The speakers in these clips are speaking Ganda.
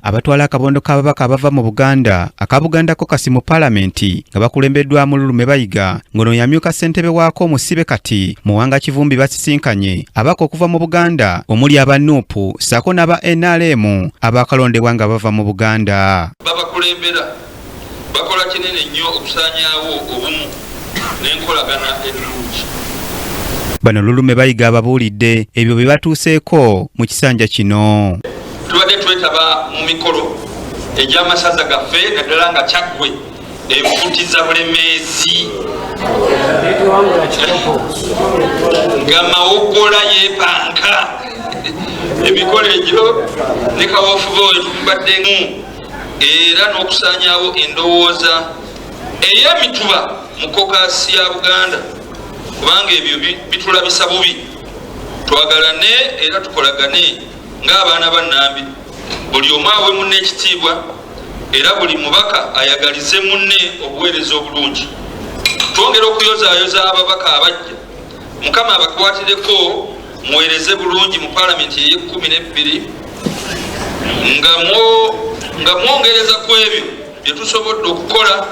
abatwala akabondo k'ababaka abava mu Buganda aka Buganda Caucus mu Palamenti nga bakulembeddwamu Lulume Bayiga ngono yamyuka ssentebe waako Musibe Kati Muwanga Kivumbi basisinkanye abaka okuva mu Buganda omuli aba Nuupu ssaako n'aba NRM abakalondebwa nga bava mu Buganda. Babakulembera bakola kinene nnyo okusaanyaawo obumu n'enkolagana ennungi. Bano Lulume Bayiga ababuulidde ebyo bye batuuseeko mu kisanja kino. Tubadde twetaba mu mikolo egy'amasaza gaffe naddala nga Kyaggwe enfutiza Bulemeezi nga Mawogola yeepanka emikolo egyo ne kawofuba we tubaddemu era n'okusaanyaawo endowooza ey'emituba mu Caucus ya Buganda kubanga ebyo bitulabisa bubi. Twagalane era tukolagane ng'abaana ba Nambi, buli omu awe munne ekitiibwa era buli mubaka ayagalize munne obuweereza obulungi. Twongera okuyozaayoza ababaka abajja, Mukama abakwatireko muweereze bulungi mu Palamenti ey'e12 nga mwongereza ku ebyo bye tusobodde okukola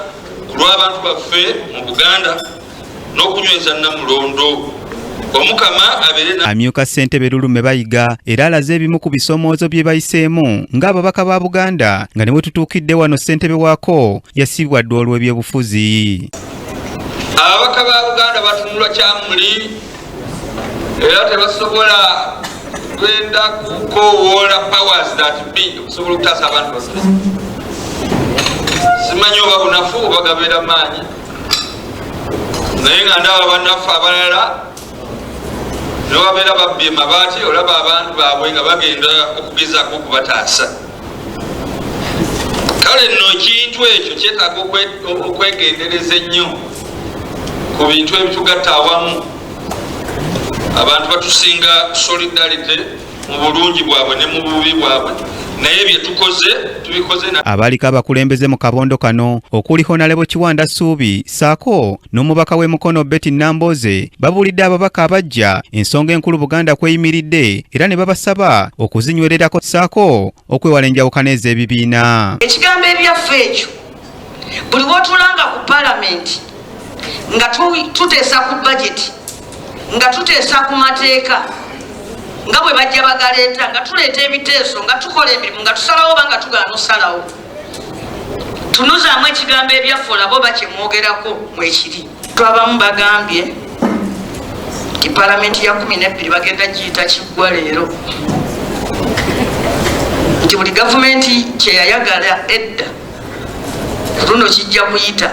ku lw'abantu baffe mu Buganda n'okunyweza Namulondo. Amyuka ssentebe Lulume Bayiga era alaze ebimu ku bisomoozo bye bayiseemu ng'ababaka ba Buganda nga ne bwe tutuukidde wano ssentebe waako yasibwa dda olw'ebyobufuzi. Ababaka ba Buganda batunulwa kyamuli era tebasobola kwenda kukoowoola powers that be okusobola okutaasa abantu baffe. Simanyi oba bunafu oba gabeera maanyi naye nga ndaba bannaffe abalala ne babeera babbye mabaati olaba abantu baabwe nga bagenda okugezaako okubataasa. Kale nno ekintu ekyo kyetaaga okwegendereza ennyo ku bintu ebitugatta awamu. Abantu batusinga solidarity mu bulungi bwabwe ne mu bubi bwabwe, naye bye tukoze tubikoze abaliko abakulembeze mu kabondo kano okuli Honorable Kiwanda Suubi ssaako n'omubaka w'e Mukono Betty Namboze babuulidde ababaka abajja ensonga enkulu Buganda kweyimiridde era ne babasaba okuzinywererako ssaako okwewala enjawukana ez'ebibiina. Ekigambo ebyaffe ekyo buli wotulanga ku Palamenti nga tuteesa ku budget nga tuteesa ku mateeka nga bwe bajja bagaleeta nga tuleeta ebiteeso nga tukola emirimu nga tusalawo oba nga tugaana osalawo, tunuzaamu ekigambo ebyaffe olabo bakimwogerako mwekiri. Twabamu bagambye nti Palamenti ya 12 bagenda giyita kiggwa leero, nti buli gavumenti kyeyayagala edda luno kijja kuyita,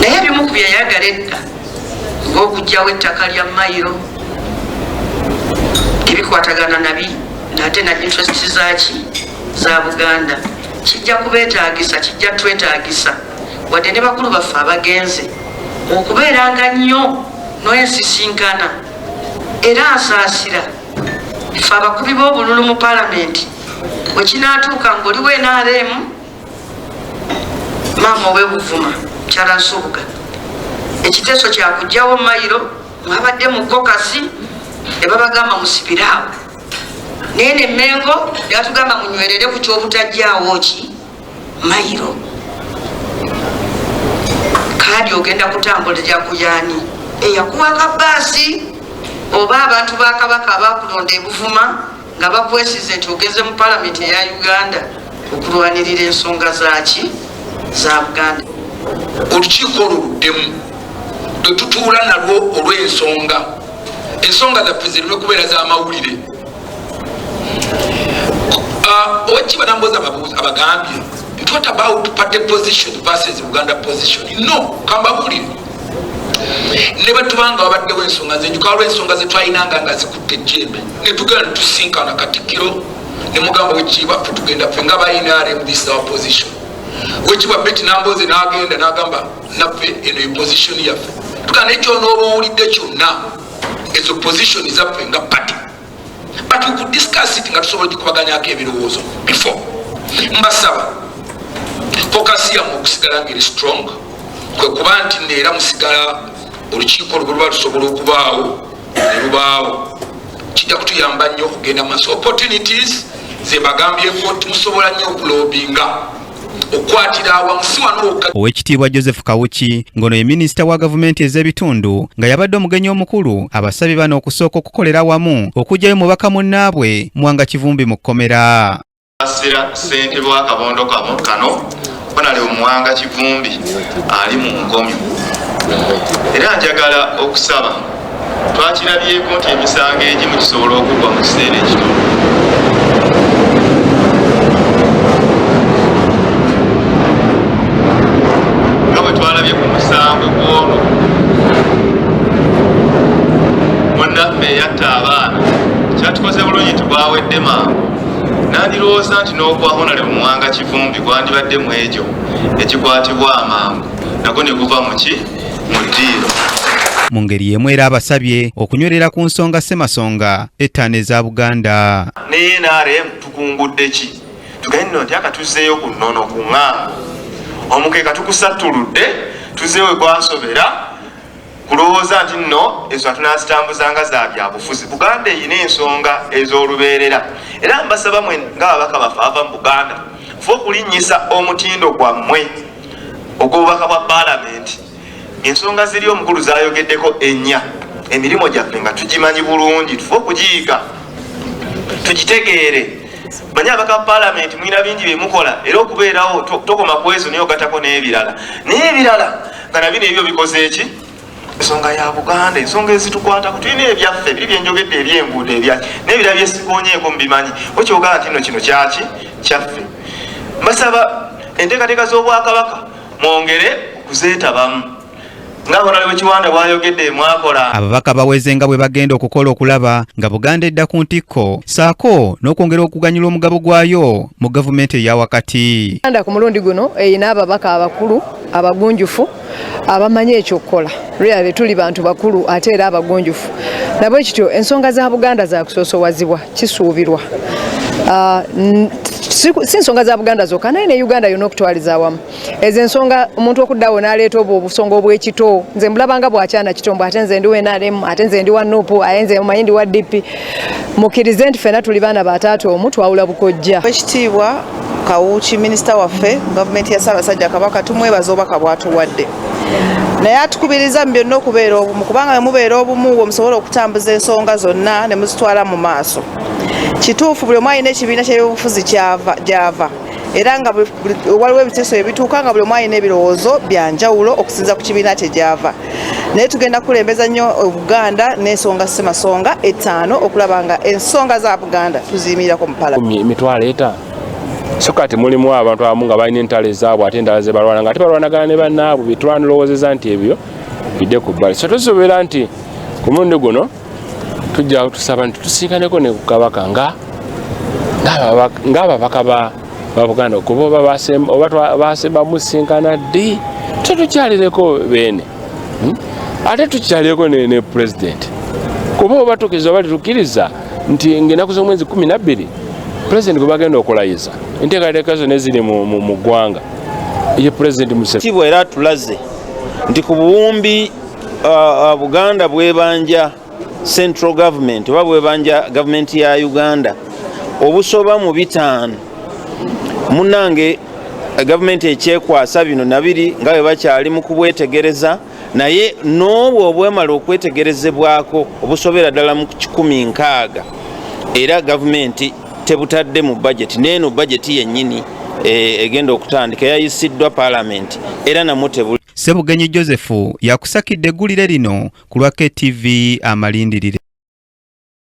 naye ebimu ku byeyayagala edda ng'okugyawo ettaka lya Mayiro ebikwatagana nabi nate na interest zaki za Buganda kijja kubeetaagisa, kijja twetaagisa wadde ne bakulu baffe abagenze okubeeranga nnyo n'ensisinkana era asaasira ffe abakubi b'obululu mu Palamenti bwe kinaatuuka ng'oliwo NRM maama ow'Ebuvuma Kyala Nsubuga ekiteeso kyakugyawo Mayiro mwabadde mu Caucus ne babagamba musibiraawo naye ne Mengo yatugamba munywerere ku ky'obutajjaawo ki Mayiro. Kaadi ogenda kutambulira ku yaani eyakuwaka bbaasi oba abantu ba Kabaka abakulonda e Buvuma nga bakwesize nti ogenze mu Palamenti eya Uganda okulwanirira ensonga zaki za Buganda. Olukiiko oluddemu tetutuula nalwo olw'ensonga zaffe zireme kubeera z'amawulire. Owekiba Namboze abagambye nti what about party position versus Buganda position? No, kambabuulire ne batubanga babaddewo ensonga zenjuka lw'ensonga zetwalinanga nga zikutte ejjembe ne tugenda ne tusinkana Katikkiro ne mugamba wekiba ffe tugenda ffe nga NRM, this is our position. Wekiba Betty Namboze n'agenda n'agamba naffe eno position yaffe tukana ekyo n'oba owulidde kyonna ezo position zaffe nga party, but we could discuss it nga tusobola okubaganyako ebirowoozo before. Mbasaba focus yammwe okusigala ngeri strong kwe kuba nti neera musigala olukiiko olwo luba lusobola okubaawo ne lubaawo kijja kutuyamba nnyo okugenda maaso. Opportunities ze bagambyeko tumusobola nnyo okulobinga okwatira awamu si wano. Oweekitiibwa Joseph Kawuki ngono ye minisita wa gavumenti ez'ebitundu nga yabadde omugenyi omukulu abasabye bano okusooka okukolera wamu okuggyayo mubaka munnaabwe Mwanga Kivumbi mu kkomera. Asira ssentebe wa kabondo kano Honorable Mwanga Kivumbi ali mu nkomyo era njagala okusaba twakirabyeko nti emisango egimu gisobola okugwa mu kiseera ekitono. nga bwe twalabye ku musango gwono munnaffe eyatta abaana kyatukoze bulungi tubawedde mangu nandirowooza nti n'okwa Honorable Mwanga Kivumbi gwandibadde mu ekyo ekikwatibwa amangu nako ne guva mu ddiiro. Mu ngeri y'emu era abasabye okunywerera ku nsonga ssemasonga ettaano eza Buganda. Ne NRM tukungudde ki? Tugende nti akatuzzeeyo ku nnono ku ŋŋambo omukeeka tukusattuludde tuzzeewo gwansobera kulowooza nti nno ezo tunazitambuzanga za byabufuzi. Buganda eyina ensonga ez'olubeerera era mbasaba mwe ng'ababaka baffe ava mu Buganda fe okulinnyisa omutindo gwammwe ogw'obubaka bwa paalamenti. Ensonga ziri omukulu zayogeddeko ennya emirimu gyaffe nga tugimanyi bulungi tufe okugiyiga tugitegeere. Manyi abaka paalamenti mwina bingi byemukola era okubeerawo tokoma ku ezo naye ogatako n'ebirala nga nabino ebyo bikoze eki ensonga ya Buganda ensonga ezitukwatako tulina ebyaffe biri byenjogedde eby'enguudo ebyaki n'ebirala byesigonyeeko mubimanyi okyogaa nti nno kino kyaki kyaffe. Mbasaba enteekateeka z'Obwakabaka mwongere okuzeetabamu nga Honorable Kiwanda bw'ayogedde mwakola. Ababaka baweze nga bwe bagenda okukola okulaba nga Buganda edda ku ntikko saako n'okwongera okuganyula omugabo gwayo mu gavumenti eya wakati. Uganda ku mulundi guno eyina ababaka abakulu abagunjufu abamanyi ekyokukola. Really tuli bantu bakulu ate era abagunjufu. Nabwe kityo ensonga za Buganda za kusoosowazibwa kisuubirwa. Si nsonga za Buganda zokka naye ne Uganda yonna okutwaliza awamu. Ezo ensonga omuntu okuddawo n'aleeta obusonga obw'ekito nze mbulabanga bwakyana kitombo ate nze ndi wa NRM ate nze ndi wa NUP aye nze mumanyi ndi wa DP. Mukkirize nti ffenna tuli baana bataata omu twawula bukojja. Ekitiibwa Kawuki minisita waffe gavumenti ya Ssaabasajja Kabaka tumwebaza obubaka bw'atuwadde. Naye atukubiriza mu byonna okubeera obumu kubanga bwe mubeera obumu bwe musobola okutambuza ensonga zonna ne muzitwala mu maaso. Kituufu buli omu alina ekibiina ky'ebyobufuzi gy'ava era nga waliwo ebiteeso ebituuka nga buli omu alina ebirowoozo bya njawulo okusinza ku kibiina kye gy'ava. Naye tugenda kulembeza nnyo Buganda n'ensonga ssemasonga ettaano okulaba nga ensonga za Buganda tuziyimirako mu paalamenti. Emitwalo etaano so kati mulimu abantu abamu nga balina entalo zaabwe ate endala ze balwana nga ate balwanagana ne bannaabwe bitwandirowoozeza nti ebyo bidde ku bbali. So tusobola nti ku mulundi guno tujja tusaba nti tusiikaneko ne ku Kabaka ng'ababaka ba Buganda kuba oba basemba musinkana ddi tetukyalireko beene ate tukyalireko ne pulezidenti kuba oba tukiza oba tetukkiriza nti ng'ennaku z'omwezi 12 pulezidenti gwe bagenda okulayiza enteekateeka zonna eziri mu ggwanga ye pulezidenti Museveni era tulaze nti ku buwumbi Buganda bwebanja central government oba bwebanja gavumenti ya Uganda obusoba mu 5 munange gavumenti ekyekwasa bino nabiri nga bwe bakyali mu kubwetegereza naye n'obwo obwemala okwetegerezebwako obusobera ddala mu 16 era gavumenti tebutadde mu budget n'eno budget yennyini egenda okutandika yayisiddwa paalamenti era namwo tebuli. Ssebugenyi Joseph yakusakidde eggulire lino ku lwa KTV Amalindilire.